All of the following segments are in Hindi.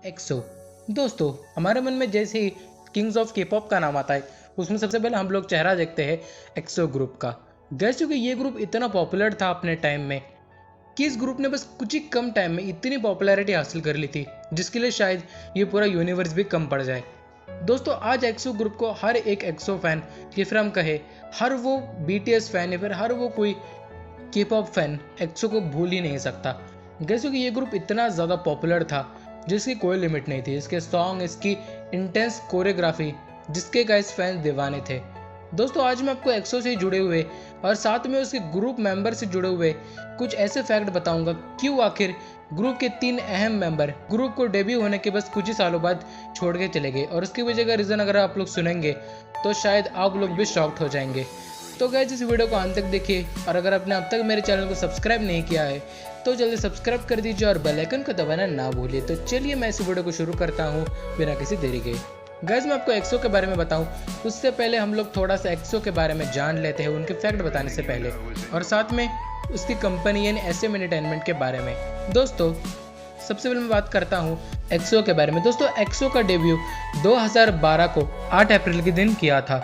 एक्सो। दोस्तों, हमारे मन में जैसे ही किंग्स ऑफ के पॉप का नाम आता है उसमें सबसे पहले हम लोग चेहरा देखते हैं एक्सो ग्रुप का। गैस क्योंकि ये ग्रुप इतना पॉपुलर था अपने टाइम में कि इस ग्रुप ने बस कुछ ही कम टाइम में इतनी पॉपुलैरिटी हासिल कर ली थी जिसके लिए शायद ये पूरा यूनिवर्स भी कम पड़ जाए। दोस्तों, आज एक्सो ग्रुप को हर एक एक्सो फैन या फिर हम कहे हर वो बीटीएस फैन या फिर हर वो कोई के पॉप फैन एक्सो को भूल ही नहीं सकता। गैस क्योंकि ये ग्रुप इतना ज़्यादा पॉपुलर था जिसकी कोई लिमिट नहीं थी। इसके सॉन्ग, इसकी इंटेंस कोरियोग्राफी, जिसके गाइस फैंस दीवाने थे। दोस्तों, आज मैं आपको एक्सो से जुड़े हुए और साथ में उसके ग्रुप मेंबर से जुड़े हुए कुछ ऐसे फैक्ट बताऊंगा क्यों आखिर ग्रुप के 3 अहम मेंबर ग्रुप को डेब्यू होने के बस कुछ ही सालों बाद छोड़ के चले गए। और उसकी वजह का रीज़न अगर आप लोग सुनेंगे तो शायद आप लोग भी शॉक्ड हो जाएंगे। तो गाइस, इस वीडियो को अंत तक देखिए और अगर आपने अब तक मेरे चैनल को सब्सक्राइब नहीं किया है तो जल्दी सब्सक्राइब कर दीजिए और बेल आइकन को दबाना ना भूलिए। तो चलिए मैं इस वीडियो को शुरू करता हूँ बिना किसी देरी के। गाइस, मैं आपको एक्सो के बारे में बताऊं उससे पहले हम लोग थोड़ा सा एक्सो के बारे में जान लेते हैं उनके फैक्ट बताने से पहले, और साथ में उसकी कंपनी यानी SM एंटरटेनमेंट के बारे में। दोस्तों, सबसे पहले मैं बात करता हूँ एक्सो के बारे में। दोस्तों, एक्सो का डेब्यू 2012 को 8 अप्रैल के दिन किया था।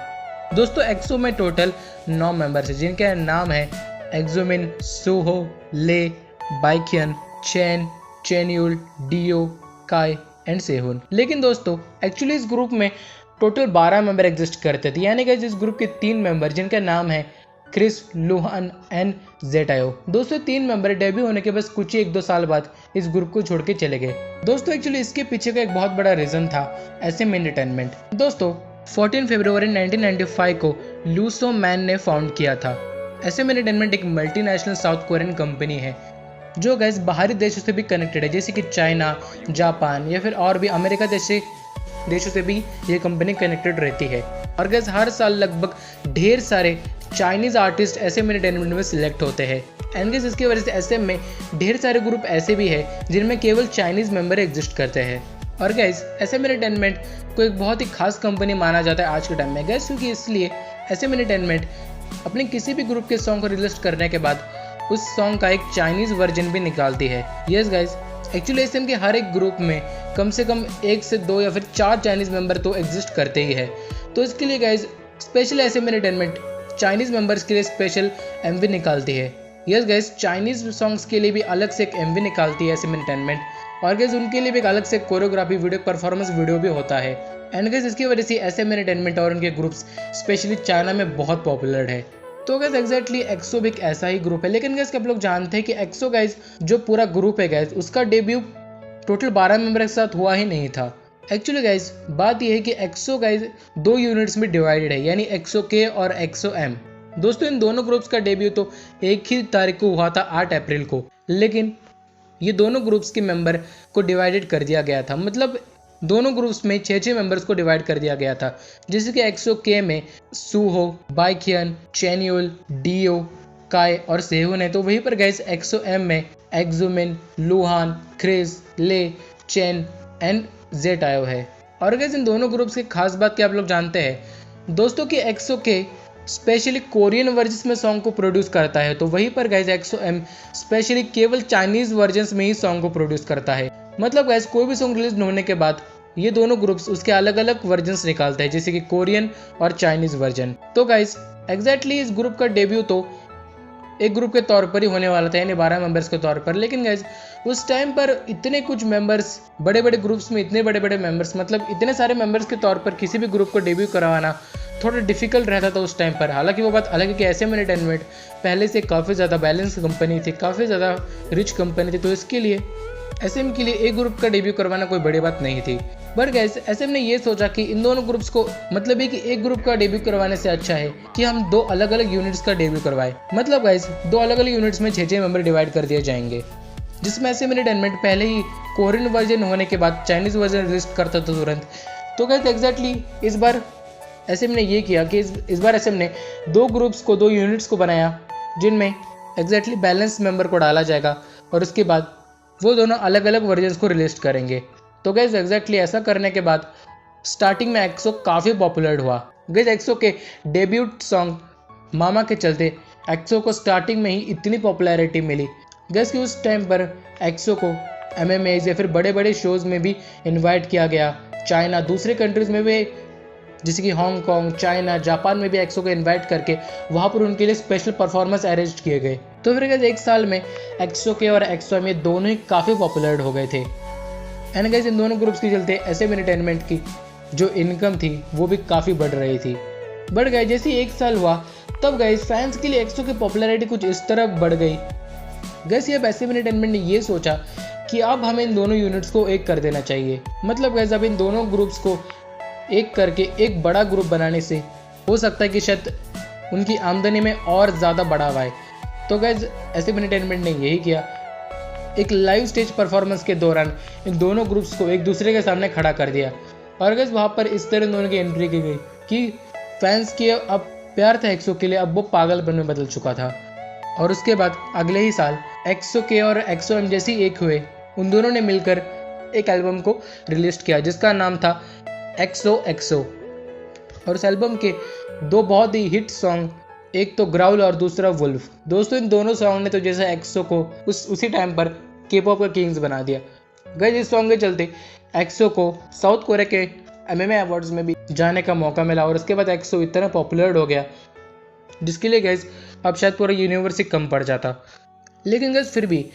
दोस्तों, एक्सो में टोटल 9 मेंबर्स हैं जिनके नाम है एक्सोमिन, सूहो, ले, बाइकियन, चैन, चैन्यूल, डियो, काय एंड सेहुन। लेकिन दोस्तों, एक्चुअली इस ग्रुप में टोटल 12 मेंबर एग्जिस्ट करते थे, यानी कि इस ग्रुप के 3 मेंबर जिनका नाम है क्रिस, लुहान एंड जेटायो। दोस्तों, 3 मेंबर डेब्यू होने के बस कुछ ही 1-2 साल बाद इस ग्रुप को छोड़ के चले गए। दोस्तों, एक्चुअली इसके पीछे का एक बहुत बड़ा रीजन था SM एंटरटेनमेंट। दोस्तों, 14 फरवरी 1995 को लूसो मैन ने फाउंड किया था। SM एंटरटेनमेंट एक मल्टीनेशनल साउथ कोरियन कंपनी है जो गैस बाहरी देशों से भी कनेक्टेड है, जैसे कि चाइना, जापान या फिर और भी अमेरिका जैसे देशों से भी ये कंपनी कनेक्टेड रहती है। और गैस हर साल लगभग ढेर सारे चाइनीज आर्टिस्ट SM एंटरटेनमेंट में सिलेक्ट होते हैं। एंड गैस इसकी वजह से SM में ढेर सारे ग्रुप ऐसे भी है जिनमें केवल चाइनीज मेंबर एग्जिस्ट करते हैं। और गैस SM एंटरटेनमेंट को एक बहुत ही खास कंपनी माना जाता है आज के टाइम में गैस, क्योंकि इसलिए SM एंटरटेनमेंट अपने किसी भी ग्रुप के सॉन्ग को रिलीज करने के बाद उस सॉन्ग का एक चाइनीज वर्जन भी निकालती है। यस गाइस, एक्चुअली SM के हर एक ग्रुप में कम से कम 1 से 2 या फिर 4 चाइनीज मेंबर तो एग्जिस्ट करते ही है। तो इसके लिए guys special SM entertainment Chinese members के लिए स्पेशल MV निकालती है। यस गाइस, चाइनीज सॉन्ग्स के लिए भी अलग से एक MV निकालती है SM एंटरटेनमेंट, और गाइस उनके लिए भी एक अलग से कोरियोग्राफी वीडियो, परफॉर्मेंस वीडियो भी होता है। एंड गाइस इसकी वजह से SM एंटरटेनमेंट और उनके ग्रुप्स स्पेशली चाइना में बहुत पॉपुलर है। तो गाइस एग्जैक्टली एक्सो भी एक ऐसा ही ग्रुप है। लेकिन गाइस आप लोग जानते हैं कि एक्सो गाइस जो पूरा ग्रुप है गाइस उसका डेब्यू टोटल 12 मेंबर के साथ हुआ ही नहीं था। एक्चुअली गाइस बात यह है कि एक्सो गाइस 2 यूनिट्स में डिवाइडेड है, यानी एक्सो के और एक्सो M। दोस्तों, इन दोनों ग्रुप्स का डेब्यू तो एक ही तारीख को हुआ था 8 अप्रैल को, लेकिन ये दोनों ग्रुप्स के मेंबर को डिवाइडेड कर दिया गया था। मतलब दोनों ग्रुप्स में 6-6 मेंबर्स को डिवाइड कर दिया गया था, जैसे कि एक्सो के में सूहो, बाइकियन, चैन्यूल, डियो, काय और सेहुन है। तो वहीं पर गाइस एक्सो M में एक्सोमिन, लुहान, क्रिस, ले, चैन एंड जेटायो है। और गाइस इन दोनों ग्रुप्स की खास बात क्या आप लोग जानते हैं दोस्तों कि एक्सो के स्पेशली कोरियन वर्जन्स में सॉन्ग को प्रोड्यूस करता है, तो वहीं पर गाइस एक्सो M स्पेशली केवल चाइनीज वर्जन्स में ही सॉन्ग को प्रोड्यूस करता है। मतलब गाइस कोई भी सॉन्ग रिलीज होने के बाद ये दोनों ग्रुप्स उसके अलग अलग वर्जन्स निकालते हैं, जैसे कि कोरियन और चाइनीज वर्जन। तो गाइस एग्जैक्टली इस ग्रुप का डेब्यू तो एक ग्रुप के तौर पर ही होने वाला था, यानी 12 मेंबर्स के तौर पर। लेकिन गाइस उस टाइम पर इतने कुछ मेंबर्स, बड़े बड़े ग्रुप्स में इतने बड़े बड़े मेंबर्स, मतलब इतने सारे मेंबर्स के तौर पर किसी भी ग्रुप को डेब्यू करवाना थोड़ा डिफिकल्ट रहता था उस टाइम पर। हालांकि वो बात अलग है कि SM एंटरटेनमेंट पहले से काफ़ी ज़्यादा बैलेंस कंपनी थी, काफ़ी ज़्यादा रिच कंपनी थी, तो इसके लिए SM के लिए एक ग्रुप का डेब्यू करवाना कोई बड़ी बात नहीं थी। बट गाइस SM ने ये सोचा कि इन दोनों ग्रुप्स को, मतलब है कि एक ग्रुप का डेब्यू करवाने से अच्छा है कि हम 2 अलग अलग यूनिट्स का डेब्यू करवाएं। मतलब गाइस 2 अलग अलग यूनिट्स में 6-6 मेंबर डिवाइड कर दिए जाएंगे, जिसमें SM एंटरटेनमेंट पहले ही कोरियन वर्जन होने के बाद चाइनीज वर्जन रिलीज करता था तुरंत। तो गाइस एग्जैक्टली इस बार SM ने ये किया कि इस बार SM ने 2 ग्रुप्स को, 2 यूनिट्स को बनाया जिनमें एग्जैक्टली बैलेंस मेंबर को डाला जाएगा और उसके बाद वो दोनों अलग अलग वर्जन्स को रिलीज करेंगे। तो गाइस एग्जैक्टली ऐसा करने के बाद स्टार्टिंग में एक्सो काफ़ी पॉपुलर हुआ। गाइस एक्सो के डेब्यूट सॉन्ग मामा के चलते एक्सो को स्टार्टिंग में ही इतनी पॉपुलैरिटी मिली गाइस कि उस टाइम पर एक्सो को MMA या फिर बड़े बड़े शोज़ में भी इनवाइट किया गया। चाइना, दूसरे कंट्रीज़ में भी जैसे कि हांगकांग, चाइना, जापान में भी एक्सो को इनवाइट करके वहाँ पर उनके लिए स्पेशल परफॉर्मेंस अरेंज किए गए। तो फिर गाइस एक साल में एक्सो के और एक्सओएम ये दोनों ही काफ़ी पॉपुलर हो गए थे। एंड गाइस इन दोनों ग्रुप्स के चलते एसएम एंटरटेनमेंट की जो इनकम थी वो भी काफ़ी बढ़ रही थी। बट गाइस जैसे एक साल हुआ तब गाइस फैंस के लिए एक्सो की पॉपुलैरिटी कुछ इस तरह बढ़ गई। गाइस ये एसएम एंटरटेनमेंट ने ये सोचा कि अब हमें इन दोनों यूनिट्स को एक कर देना चाहिए। मतलब गाइस अब इन दोनों ग्रुप्स को एक करके एक बड़ा ग्रुप बनाने से हो सकता है कि शायद उनकी आमदनी में और ज़्यादा बढ़ावा आए। तो गाइस एसएम एंटरटेनमेंट ने यही किया। एक लाइव स्टेज परफॉर्मेंस के दौरान इन दोनों ग्रुप्स को एक दूसरे के सामने खड़ा कर दिया और गाइस वहाँ पर इस तरह दोनों की एंट्री की गई कि फैंस की अब प्यार था एक्सो के लिए अब वो पागलपन में बदल चुका था। और उसके बाद अगले ही साल एक्सो के और एक्सओएम जैसे एक हुए, उन दोनों ने मिलकर एक एल्बम को रिलीज किया जिसका नाम था एक्सो एक्सो। और उस एल्बम के दो बहुत ही हिट सॉन्ग, एक तो ग्राउल और दूसरा वुल्फ। दोस्तों इन दोनों सॉन्ग ने तो जैसे एक्सो को उसी टाइम पर के-पॉप का किंग्स बना दिया। गाइस इस सॉन्ग के चलते एक्सो को साउथ कोरिया के एमएमए अवार्ड्स में भी जाने का मौका मिला और उसके बाद एक्सो इतना पॉपुलर हो गया जिसके लिए गाइस अब शायद पूरा यूनिवर्स ही कम पड़ जाता। लेकिन गाइस फिर भी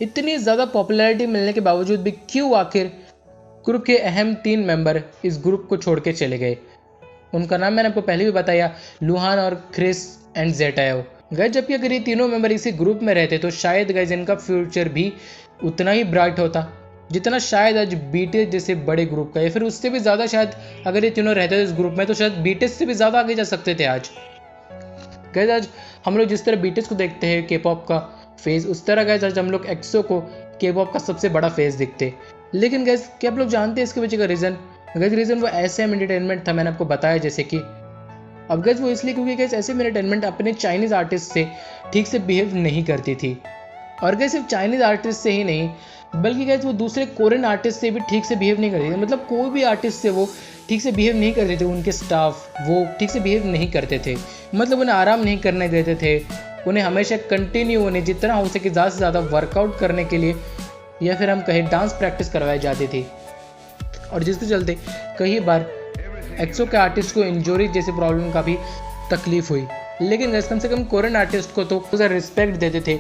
इतनी ज़्यादा पॉपुलैरिटी मिलने के बावजूद भी क्यों आखिर ग्रुप के अहम 3 मेंबर इस ग्रुप को छोड़ के चले गए। उनका नाम मैंने आपको पहले भी बताया, लुहान और क्रिस एंड जेटायो। गाइस जबकि अगर ये तीनों मेंबर इसी ग्रुप में रहते तो शायद गाइस इनका फ्यूचर भी उतना ही ब्राइट होता जितना शायद आज बीटीएस जैसे बड़े ग्रुप का, या फिर उससे भी ज़्यादा। शायद अगर ये तीनों रहते थे इस ग्रुप में तो शायद बीटीएस से भी ज़्यादा आगे जा सकते थे आज। गाइस आज हम लोग जिस तरह बीटीएस को देखते हैं के-पॉप का फेज, उस तरह गाइस आज हम लोग एक्सो को के-पॉप का सबसे बड़ा फेज दिखते। लेकिन गाइस क्या आप लोग जानते हैं इसके पीछे का रीज़न? गाइस रीज़न वो एसएम एंटरटेनमेंट था, मैंने आपको बताया जैसे कि। अब गाइस वो इसलिए क्योंकि गाइस एसएम एंटरटेनमेंट अपने चाइनीज़ आर्टिस्ट से ठीक से बिहेव नहीं करती थी। और गाइस सिर्फ चाइनीज़ आर्टिस्ट से ही नहीं बल्कि गाइस वो दूसरे कोरियन आर्टिस्ट से भी ठीक से बिहेव नहीं करती थी। मतलब कोई भी आर्टिस्ट से वो ठीक से बिहेव नहीं करते थे, उनके स्टाफ वो ठीक से बिहेव नहीं करते थे। मतलब उन्हें आराम नहीं करने देते थे, उन्हें हमेशा कंटिन्यू उन्हें जितना हो सके ज़्यादा से ज़्यादा वर्कआउट करने के लिए या फिर हम कहें डांस प्रैक्टिस करवाई जाती थी। और जिसके चलते कई बार एक्सो के आर्टिस्ट को इंजरी जैसी प्रॉब्लम का भी तकलीफ हुई। लेकिन गैस कम से कम कोरियन आर्टिस्ट को तो रिस्पेक्ट देते थे,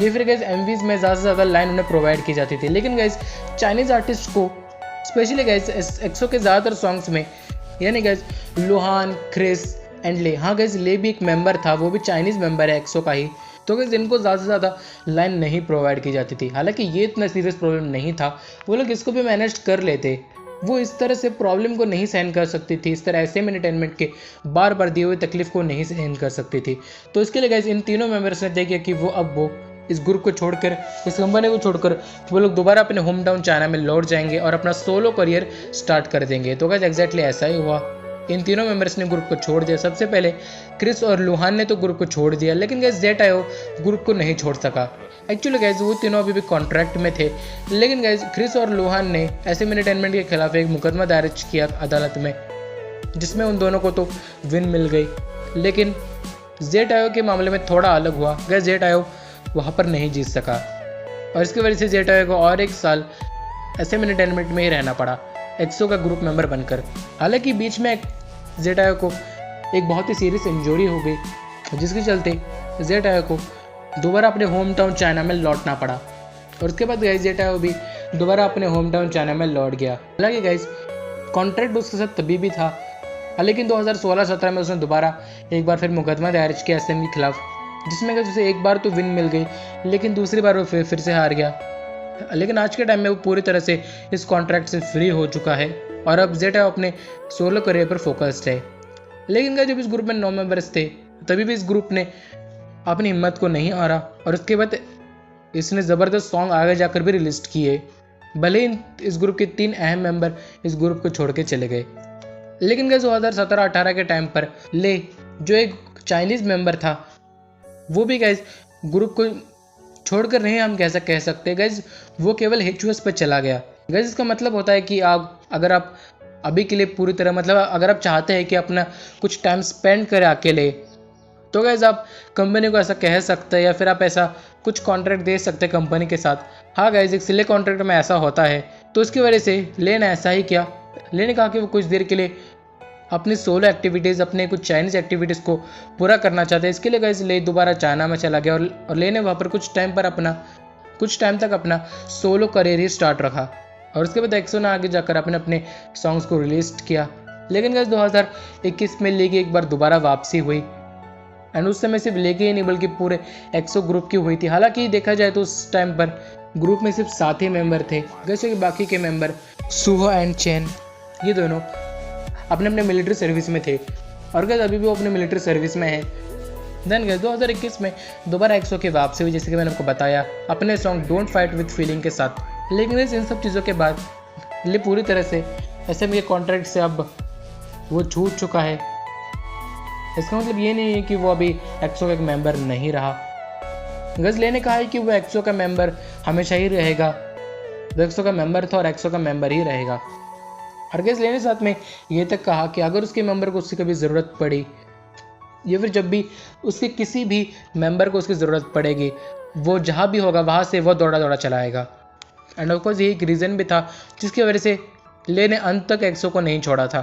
ये फिर गैस एमवीज में ज़्यादा से ज़्यादा लाइन उन्हें प्रोवाइड की जाती थी। लेकिन गैस चाइनीज़ आर्टिस्ट को स्पेशली गैस एक्सो के ज़्यादातर सॉन्ग्स में यानी गैस लुहान, क्रिस एंड ले, हाँ गैस ले भी एक मेंबर था, वो भी चाइनीज़ मेंबर है एक्सो का ही, तो गैस इनको ज़्यादा से ज़्यादा लाइन नहीं प्रोवाइड की जाती थी। हालांकि ये इतना सीरियस प्रॉब्लम नहीं था, वो लोग इसको भी मैनेज कर लेते। वो इस तरह से प्रॉब्लम को नहीं सहन कर सकती थी, इस तरह एसएम एंटरटेनमेंट के बार बार दिए हुए तकलीफ को नहीं सहन कर सकती थी। तो इसके लिए गाइस इन तीनों मेंबर्स ने तय किया कि वो इस ग्रुप को छोड़कर, इस कंपनी को छोड़कर वो लोग दोबारा अपने होम टाउन चाइना में लौट जाएंगे और अपना सोलो करियर स्टार्ट कर देंगे। तो गाइस एग्जैक्टली ऐसा ही हुआ। इन तीनों मेंबर्स ने ग्रुप को छोड़ दिया। सबसे पहले क्रिस और लुहान ने तो ग्रुप को छोड़ दिया, लेकिन गाइस जेटायो ग्रुप को नहीं छोड़ सका। एक्चुअली गाइस वो तीनों अभी भी कॉन्ट्रैक्ट में थे, लेकिन गाइस क्रिस और लुहान ने एसएम एंटरटेनमेंट के खिलाफ एक मुकदमा दायर किया अदालत में, जिसमें उन दोनों को तो विन मिल गई। लेकिन जेटायो के मामले में थोड़ा अलग हुआ। गाइस जेटायो वहाँ पर नहीं जीत सका और इसकी वजह से जेटायो को और एक साल एसएम एंटरटेनमेंट में ही रहना पड़ा एक्सो का ग्रुप मेंबर बनकर। हालांकि बीच में जेटायो को एक बहुत ही सीरियस इंजरी हो गई, जिसके चलते जेटायो को दोबारा अपने होम टाउन चाइना में लौटना पड़ा और उसके बाद गाइस जेटायो भी दोबारा अपने होम टाउन चाइना में लौट गया। हालांकि गाइस कॉन्ट्रैक्ट उसके साथ तभी भी था, लेकिन 2016-17 में उसने दोबारा एक बार फिर मुकदमा दायर किया एसएम के खिलाफ, जिसमें गाइस उसे एक बार तो विन मिल गई, लेकिन दूसरी बार वो फिर से हार गया। लेकिन आज के टाइम में वो पूरी तरह से इस कॉन्ट्रैक्ट से फ्री हो चुका है और अब जेटायो अपने सोलो करियर पर फोकस्ड है। लेकिन जब इस ग्रुप में 9 मेंबर्स थे तभी भी इस ग्रुप ने अपनी हिम्मत को नहीं हारा और उसके बाद इसने ज़बरदस्त सॉन्ग आगे जाकर भी रिलीज किए, भले ही इस ग्रुप के 3 अहम मेंबर इस ग्रुप को छोड़ के चले गए। लेकिन गाइस 2017-18 के टाइम पर ले, जो एक चाइनीज़ मेंबर था, वो भी गाइस ग्रुप को छोड़कर नहीं हम कह सकते गाइस, वो केवल HOS पर चला गया। गाइस इसका मतलब होता है कि अगर आप अभी के लिए पूरी तरह, मतलब अगर आप चाहते हैं कि अपना कुछ टाइम स्पेंड करें अकेले तो गाइज आप कंपनी को ऐसा कह सकते हैं या फिर आप ऐसा कुछ कॉन्ट्रैक्ट दे सकते हैं कंपनी के साथ। हाँ गाइज, एक सिले कॉन्ट्रैक्ट में ऐसा होता है। तो उसकी वजह से ले ने ऐसा ही किया। ले ने कहा कि वो कुछ देर के लिए अपनी सोलो एक्टिविटीज़, अपने कुछ चाइनीज़ एक्टिविटीज़ को पूरा करना चाहते हैं। इसके लिए गाइज ले दोबारा चाइना में चला गया और ले ने वहाँ पर कुछ टाइम तक अपना सोलो करियर ही स्टार्ट रखा। और उसके बाद एक्सो ने आगे जाकर अपने सॉन्ग्स को रिलीज किया। लेकिन गाइज 2021 में ले की एक बार दोबारा वापसी हुई एंड उस समय सिर्फ लेके ही नहीं बल्कि पूरे एक्सो ग्रुप की हुई थी। हालांकि देखा जाए तो उस टाइम पर ग्रुप में सिर्फ 7 ही मेंबर थे, जैसे कि बाकी के मेंबर सुहो एंड चेन ये दोनों अपने अपने मिलिट्री सर्विस में थे और गैस अभी भी वो अपने मिलिट्री सर्विस में है। देन गैस 2021 में दोबारा एक्सो की वापसी हुई, जैसे कि मैंने आपको बताया अपने song don't fight with feeling के साथ। लेकिन इन सब चीज़ों के बाद ले पूरी तरह से SM के कॉन्ट्रैक्ट से अब वो छूट चुका है। इसका मतलब ये नहीं है कि वो अभी एक्सो का एक मेंबर नहीं रहा। गज ले ने कहा है कि वो एक्सो का मेंबर हमेशा ही रहेगा, वो एक्सो का मेंबर था और एक्सो का मेंबर ही रहेगा। और गज ले ने साथ में ये तक कहा कि अगर उसके मेंबर को उसकी कभी ज़रूरत पड़ी या फिर जब भी उसके किसी भी मेंबर को उसकी ज़रूरत पड़ेगी, वो जहाँ भी होगा वहाँ से वो दौड़ा दौड़ा चलाएगा। एंड ऑफकोर्स यही एक रीज़न भी था जिसकी वजह से ले ने अंत तक एक्सो को नहीं छोड़ा था।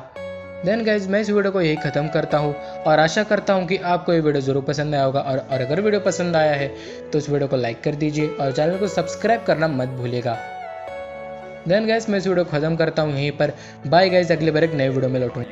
देन गाइज मैं इस वीडियो को यही ख़त्म करता हूँ और आशा करता हूँ कि आपको ये वीडियो ज़रूर पसंद आया होगा। और अगर वीडियो पसंद आया है तो इस वीडियो को लाइक कर दीजिए और चैनल को सब्सक्राइब करना मत भूलिएगा। देन गाइज मैं इस वीडियो को ख़त्म करता हूँ यहीं पर। बाय गाइज, अगले बार एक नए वीडियो में लौटूँगा।